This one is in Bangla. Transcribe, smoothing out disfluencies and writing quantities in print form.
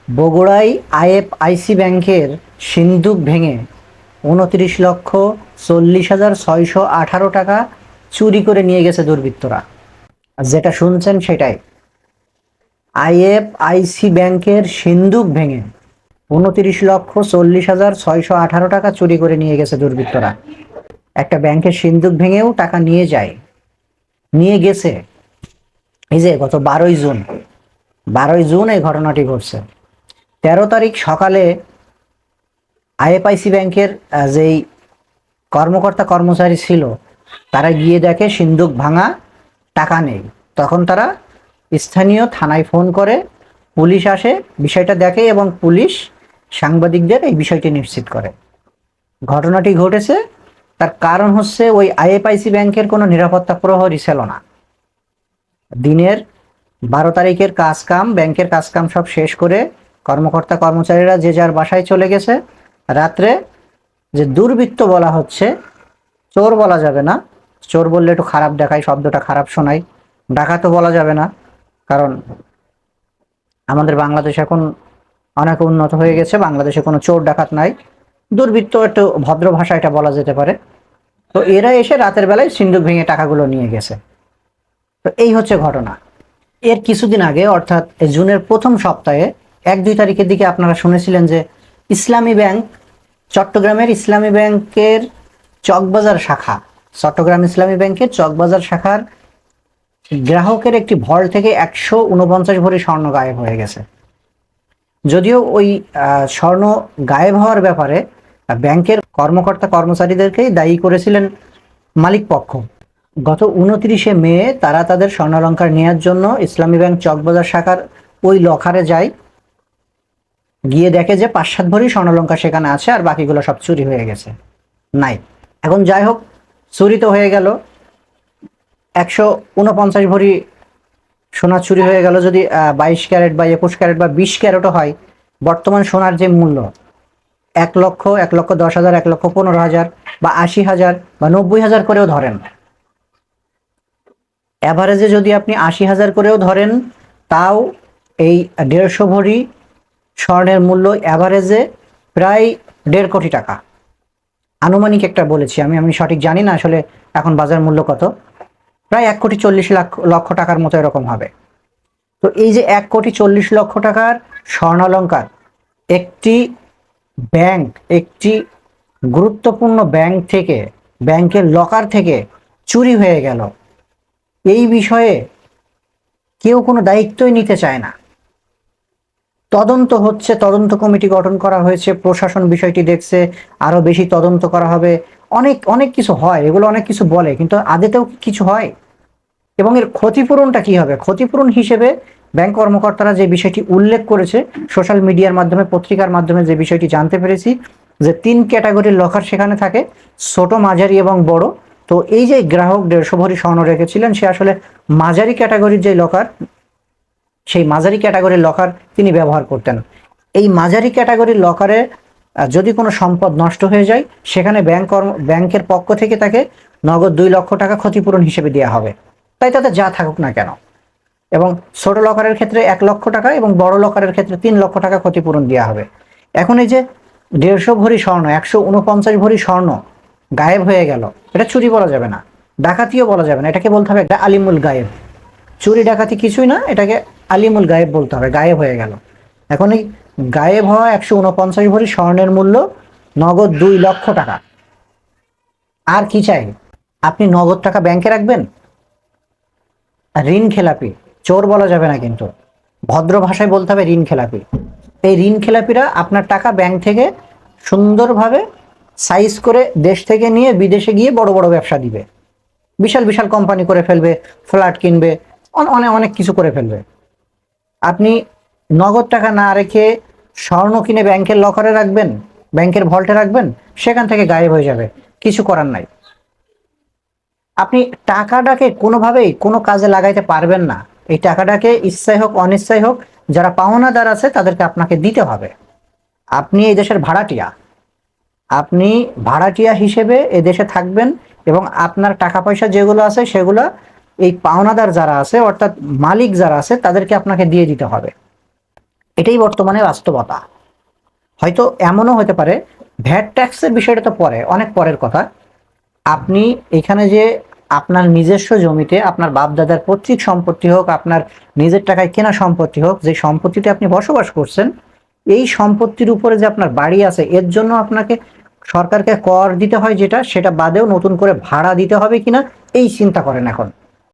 বগুড়ায় আইএফআইসি ব্যাংকের সিন্দুক ভেঙে ২৯,৪০,৬১৮ টাকা চুরি করে নিয়ে গেছে দুর্বৃত্তরা। যেটা শুনছেন সেটাই, আইএফআইসি ব্যাংকের সিন্দুক ভেঙে ২৯,৪০,৬১৮ টাকা চুরি করে নিয়ে গেছে দুর্বৃত্তরা। একটা ব্যাংকের সিন্দুক ভেঙেও টাকা নিয়ে গেছে। এই যে গত 12ই জুন এই ঘটনাটি ঘটছে। 13 তারিখ সকালে আইএফআইসি ব্যাংকের যেই কর্মকর্তা কর্মচারী ছিল তারা গিয়ে দেখে সিন্দুক ভাঙা, টাকা নেই। তখন তারা স্থানীয় থানায় ফোন করে, পুলিশ আসে, বিষয়টা দেখে এবং পুলিশ সাংবাদিকদের এই বিষয়টি নিশ্চিত করে। ঘটনাটি ঘটেছে, তার কারণ হচ্ছে ওই আইএফআইসি ব্যাংকের কোনো নিরাপত্তা প্রহরী ছিল না। দিনের 12 তারিখের ব্যাংকের কাজকাম সব শেষ করে কর্মকর্তা কর্মচারীরা যে যার বাসায় চলে গেছে। রাত্রে যে দুর্বৃত্ত বলা হচ্ছে, চোর বলা যাবে না, চোর বললে একটু খারাপ দেখায়, শব্দটা খারাপ শোনায়। ডাকাতও বলা যাবে না, কারণ আমাদের বাংলাদেশ এখন অনেক উন্নত হয়ে গেছে, বাংলাদেশে কোনো চোর ডাকাত নাই। দুর্বৃত্ত একটু ভদ্র ভাষা এটা বলা যেতে পারে। তো এরা এসে রাতের বেলায় সিন্দুক ভেঙে টাকাগুলো নিয়ে গেছে। তো এই হচ্ছে ঘটনা। এর কিছুদিন আগে, অর্থাৎ জুনের প্রথম সপ্তাহে 1-2 তারিখের দিকে আপনারা শুনেছিলেন যে ইসলামী ব্যাংক, চট্টগ্রামের ইসলামী ব্যাংকের চকবাজার শাখা, চট্টগ্রাম ইসলামী ব্যাংকের চকবাজার শাখার গ্রাহকের একটি ভল্ট থেকে 149 ভরি স্বর্ণ গায়েব হয়ে গেছে। যদিও ওই স্বর্ণ গায়েব হওয়ার ব্যাপারে ব্যাংকের কর্মকর্তা কর্মচারীদেরকেই দায়ী করেছিলেন মালিক পক্ষ। গত 29শে মে তারা তাদের স্বর্ণালংকার নেওয়ার জন্য ইসলামী ব্যাংক চকবাজার শাখার ওই লকারে যায়, গিয়ে দেখে যে 5-7 ভরি স্বর্ণালংকার সেখানে আছে, আর বাকিগুলো সব চুরি হয়ে গেছে, নাই। এখন যাই হোক, চুরি তো হয়ে গেল, 149 ভরি সোনা চুরি হয়ে গেল। যদি 22 ক্যারেট বা 21 ক্যারেট বা 20 ক্যারেটও হয়, বর্তমান সোনার যে মূল্য 1 লক্ষ, 1,10,000, 1,15,000 বা 80,000 বা 90,000 করেও ধরেন, অ্যাভারেজে যদি আপনি 80,000 করেও ধরেন, তাও এই 150 ভরি স্বর্ণের মূল্য অ্যাভারেজে প্রায় 1.5 কোটি টাকা। আনুমানিক একটা বলেছি আমি সঠিক জানি না আসলে এখন বাজার মূল্য কত, প্রায় 1,40,00,000 টাকার মতো এরকম হবে। তো এই যে 1,40,00,000 টাকার স্বর্ণালংকার একটি ব্যাংক, একটি গুরুত্বপূর্ণ ব্যাংক থেকে, ব্যাংকের লকার থেকে চুরি হয়ে গেল, এই বিষয়ে কেউ কোনো দায়িত্বই নিতে চায় না। তদন্ত হচ্ছে, তদন্ত কমিটি গঠন করা হয়েছে, প্রশাসন বিষয়টি দেখছে, আরো বেশি তদন্ত করা হবে, অনেক অনেক কিছু হয়, এগুলো অনেক কিছু বলে, কিন্তু আদতেও কিছু হয়? এবং এর ক্ষতিপূরণটা কি হবে? ক্ষতিপূরণ হিসেবে ব্যাংক কর্মকর্তারা যে বিষয়টি উল্লেখ করেছে, সোশ্যাল মিডিয়ার মাধ্যমে, পত্রিকার মাধ্যমে যে বিষয়টি জানতে পেরেছি, যে 3 ক্যাটাগরির লকার সেখানে থাকে, ছোট, মাঝারি এবং বড়। তো এই যে গ্রাহক 150 ভরি স্বর্ণ রেখেছিলেন, সে আসলে মাঝারি ক্যাটাগরির যে লকার, সেই মাঝারি ক্যাটাগরির লকার তিনি ব্যবহার করতেন। এই মাঝারি ক্যাটাগরির লকারে যদি কোনো সম্পদ নষ্ট হয়ে যায়, সেখানে ব্যাংকের পক্ষ থেকে তাকে নগদ 2 লক্ষ টাকা ক্ষতিপূরণ হিসেবে দেওয়া হবে, তাই তাতে যা থাকুক না কেন। এবং ছোট লকারের ক্ষেত্রে 1 লক্ষ টাকা এবং বড় লকারের ক্ষেত্রে 3 লক্ষ টাকা ক্ষতিপূরণ দেওয়া হবে। এখন এই যে 150 ভরি স্বর্ণ, 149 ভরি স্বর্ণ গায়েব হয়ে গেল, এটা চুরি বলা যাবে না, ডাকাতিও বলা যাবে না, এটাকে বলতে হবে একটা আলিমুল গায়েব। চুরি ডাকাতি কিছুই না, এটাকে আলিমুল গায়েব বলতে হবে, গায়েব হয়ে গেল। এখন এই গায়েব হওয়া 149 ভরি স্বর্ণের মূল্য নগদ 2 লক্ষ টাকা। আর কি চাই? আপনি নগদ টাকা ব্যাংকে রাখবেন? ঋণ খেলাপি, চোর বলা যাবে না, কিন্তু ভদ্র ভাষায় বলতে হবে ঋণ খেলাপি। এই ঋণ খেলাপিরা আপনার টাকা ব্যাংক থেকে সুন্দরভাবে সাইজ করে দেশ থেকে নিয়ে বিদেশে গিয়ে বড় বড় ব্যবসা দিবে, বিশাল বিশাল কোম্পানি করে ফেলবে, ফ্ল্যাট কিনবে, অনেক অনেক কিছু করে ফেলবে। আপনি নগদ টাকা না রেখে স্বর্ণ কিনে ব্যাংকের লকারে রাখবেন, ব্যাংকের ভল্টে রাখবেন, সেখান থেকে গায়েব হয়ে যাবে, কিছু করার নাই। আপনি টাকাটাকে কোনোভাবেই কোনো কাজে লাগাইতে পারবেন না। এই টাকাটাকে ইচ্ছাই হোক অনিচ্ছাই হোক, যারা পাওনাদার আছে তাদেরকে আপনাকে দিতে হবে। আপনি এই দেশের ভাড়াটিয়া, আপনি ভাড়াটিয়া হিসেবে এ দেশে থাকবেন, এবং আপনার টাকা পয়সা যেগুলো আছে সেগুলো এই পাওনাদার যারা আছে, অর্থাৎ মালিক যারা আছে, তাদেরকে আপনাকে দিয়ে দিতে হবে। এটাই বর্তমানে বাস্তবতা। হয়তো এমনও হতে পারে, ভ্যাট ট্যাক্সের বিষয়টা তো পরে, অনেক পরের কথা। আপনি এখানে যে আপনার নিজস্ব জমিতে আপনার বাপ দাদার পৈতৃক সম্পত্তি হোক, আপনার নিজের টাকায় কেনা সম্পত্তি হোক, যে সম্পত্তিতে আপনি বসবাস করছেন, এই সম্পত্তির উপরে যে আপনার বাড়ি আছে, এর জন্য আপনাকে সরকারকে কর দিতে হয় যেটা, সেটা বাদেও নতুন করে ভাড়া দিতে হবে কিনা এই চিন্তা করেন এখন।